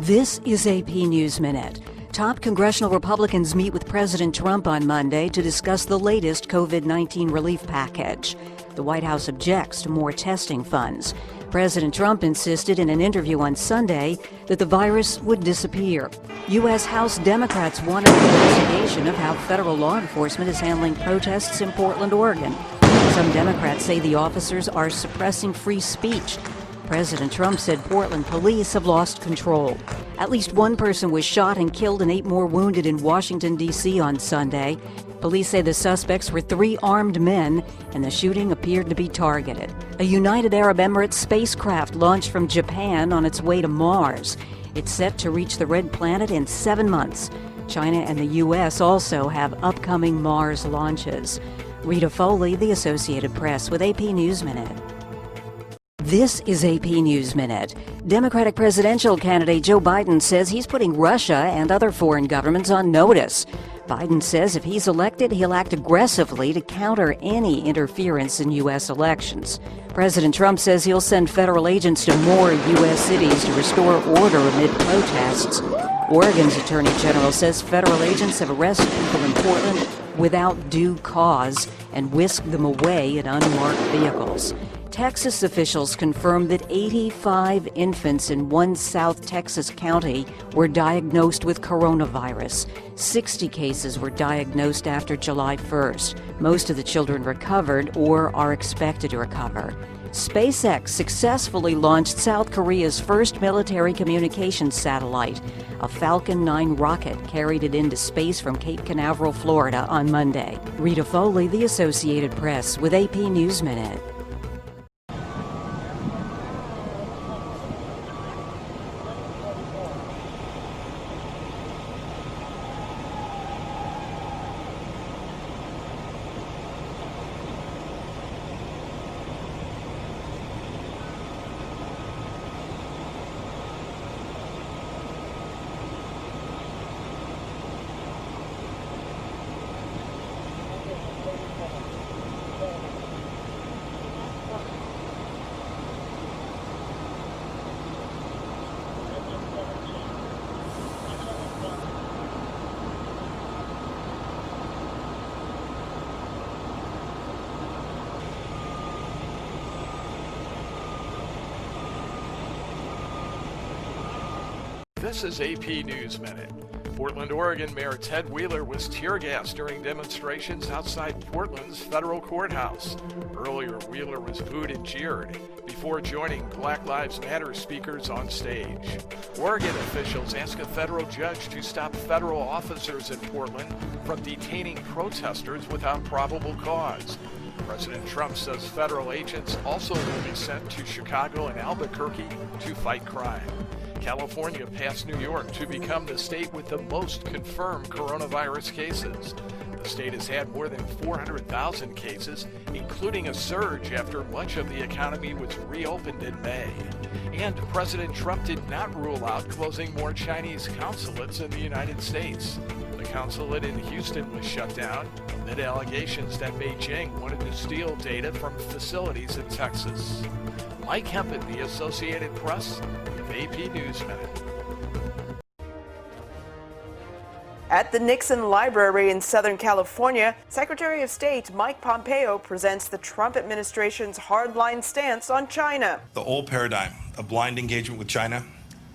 This is AP News Minute. Top congressional Republicans meet with President Trump on Monday to discuss the latest COVID-19 relief package. The White House objects to more testing funds. President Trump insisted in an interview on Sunday that the virus would disappear. U.S. House Democrats want an investigation of how federal law enforcement is handling protests in Portland, Oregon. Some Democrats say the officers are suppressing free speech. President Trump said Portland police have lost control. At least one person was shot and killed and 8 more wounded in Washington, D.C. on Sunday. Police say the suspects were 3 armed men, and the shooting appeared to be targeted. A United Arab Emirates spacecraft launched from Japan on its way to Mars. It's set to reach the Red Planet in 7 months. China and the U.S. also have upcoming Mars launches. Rita Foley, The Associated Press, with AP News Minute. This is AP News Minute. Democratic presidential candidate Joe Biden says he's putting Russia and other foreign governments on notice. Biden says if he's elected, he'll act aggressively to counter any interference in U.S. elections. President Trump says he'll send federal agents to more U.S. cities to restore order amid protests. Oregon's Attorney General says federal agents have arrested people in Portland without due cause and whisked them away in unmarked vehicles. Texas officials confirmed that 85 infants in one South Texas county were diagnosed with coronavirus. 60 cases were diagnosed after July 1st. Most of the children recovered or are expected to recover. SpaceX successfully launched South Korea's first military communications satellite. A Falcon 9 rocket carried it into space from Cape Canaveral, Florida on Monday. Rita Foley, The Associated Press, with AP News Minute. This is AP News Minute. Portland, Oregon Mayor Ted Wheeler was tear-gassed during demonstrations outside Portland's federal courthouse. Earlier, Wheeler was booed and jeered before joining Black Lives Matter speakers on stage. Oregon officials asked a federal judge to stop federal officers in Portland from detaining protesters without probable cause. President Trump says federal agents also will be sent to Chicago and Albuquerque to fight crime. California passed New York to become the state with the most confirmed coronavirus cases. The state has had more than 400,000 cases, including a surge after much of the economy was reopened in May. And President Trump did not rule out closing more Chinese consulates in the United States. The consulate in Houston was shut down amid allegations that Beijing wanted to steal data from facilities in Texas. Mike Hempel, The Associated Press, with AP News Minute. At the Nixon Library in Southern California, Secretary of State Mike Pompeo presents the Trump administration's hardline stance on China. The old paradigm of blind engagement with China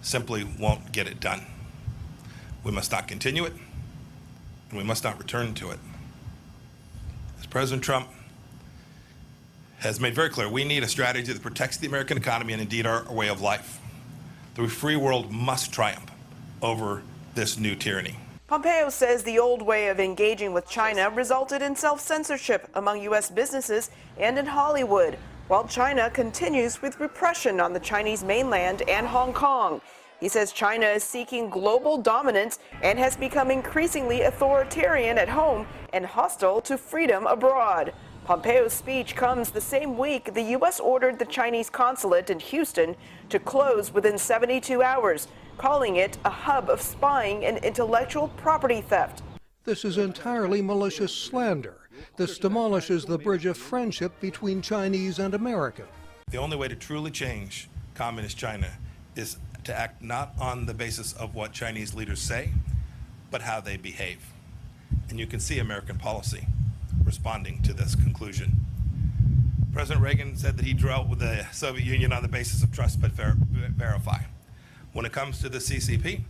simply won't get it done. We must not continue it, and we must not return to it. As President Trump has made very clear, we need a strategy that protects the American economy and indeed our way of life. The free world must triumph over this new tyranny. Pompeo says the old way of engaging with China resulted in self-censorship among U.S. businesses and in Hollywood, while China continues with repression on the Chinese mainland and Hong Kong. He says China is seeking global dominance and has become increasingly authoritarian at home and hostile to freedom abroad. Pompeo's speech comes the same week the U.S. ordered the Chinese consulate in Houston to close within 72 hours, calling it a hub of spying and intellectual property theft. This is entirely malicious slander. This demolishes the bridge of friendship between Chinese and American. The only way to truly change Communist China is to act not on the basis of what Chinese leaders say, but how they behave. And you can see American policy responding to this conclusion. President Reagan said that he dealt with the Soviet Union on the basis of trust but verify. When it comes to the CCP,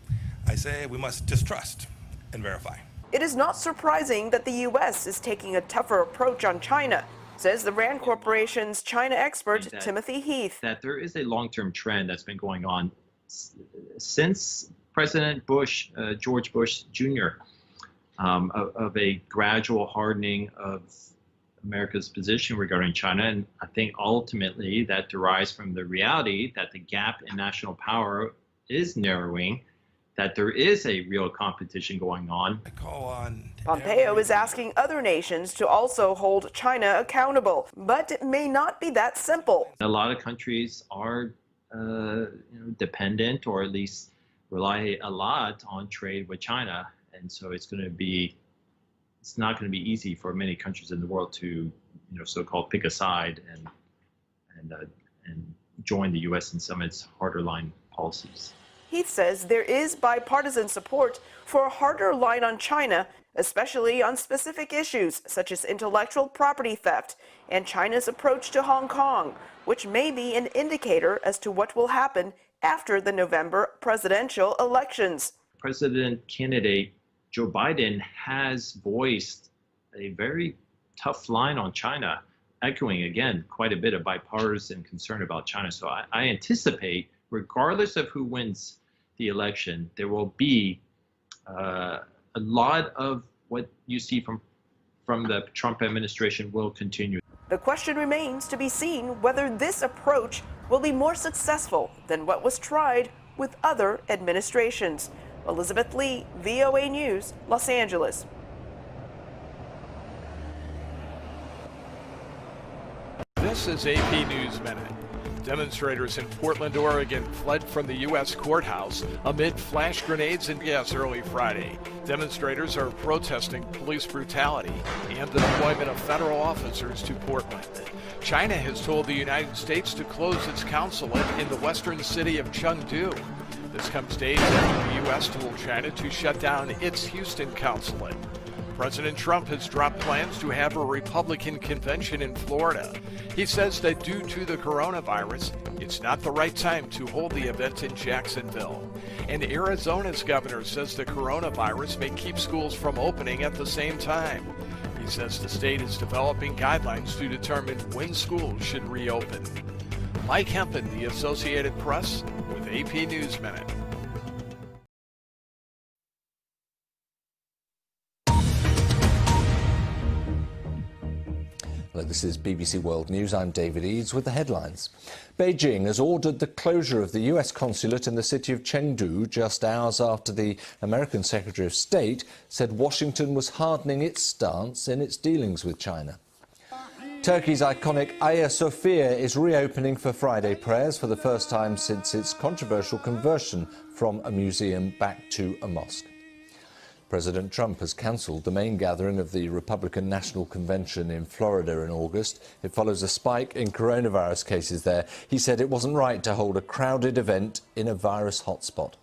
I say we must distrust and verify. It is not surprising that the U.S. is taking a tougher approach on China, says the RAND Corporation's China expert Timothy Heath. That there is a long-term trend that's been going on since President Bush, George Bush Jr., of a gradual hardening of America's position regarding China. And I think ultimately that derives from the reality that the gap in national power is narrowing, that there is a real competition going on. Pompeo is asking other nations to also hold China accountable, but it may not be that simple. A lot of countries are dependent, or at least rely a lot on trade with China, and so it's not going to be easy for many countries in the world to, so-called pick a side and join the U.S. in some of its harder line policies. Heath says there is bipartisan support for a harder line on China, especially on specific issues such as intellectual property theft and China's approach to Hong Kong, which may be an indicator as to what will happen after the November presidential elections. President candidate Joe Biden has voiced a very tough line on China, echoing, again, quite a bit of bipartisan concern about China. So I anticipate, regardless of who wins the election, there will be a lot of what you see from the Trump administration will continue. The question remains to be seen whether this approach will be more successful than what was tried with other administrations. Elizabeth Lee, VOA News, Los Angeles. This is AP News Minute. Demonstrators in Portland, Oregon fled from the U.S. courthouse amid flash grenades and gas early Friday. Demonstrators are protesting police brutality and the deployment of federal officers to Portland. China has told the United States to close its consulate in the western city of Chengdu. This comes days after the U.S. told China to shut down its Houston consulate. President Trump has dropped plans to have a Republican convention in Florida. He says that due to the coronavirus, it's not the right time to hold the event in Jacksonville. And Arizona's governor says the coronavirus may keep schools from opening at the same time. He says the state is developing guidelines to determine when schools should reopen. Mike Hempen, The Associated Press, with AP News Minute. Hello, this is BBC World News. I'm David Eads with the headlines. Beijing has ordered the closure of the US consulate in the city of Chengdu just hours after the American Secretary of State said Washington was hardening its stance in its dealings with China. Turkey's iconic Hagia Sophia is reopening for Friday prayers for the first time since its controversial conversion from a museum back to a mosque. President Trump has cancelled the main gathering of the Republican National Convention in Florida in August. It follows a spike in coronavirus cases there. He said it wasn't right to hold a crowded event in a virus hotspot.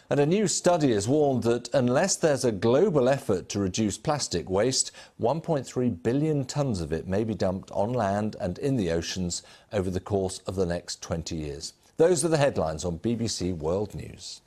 And a new study has warned that unless there's a global effort to reduce plastic waste, 1.3 billion tonnes of it may be dumped on land and in the oceans over the course of the next 20 years. Those are the headlines on BBC World News.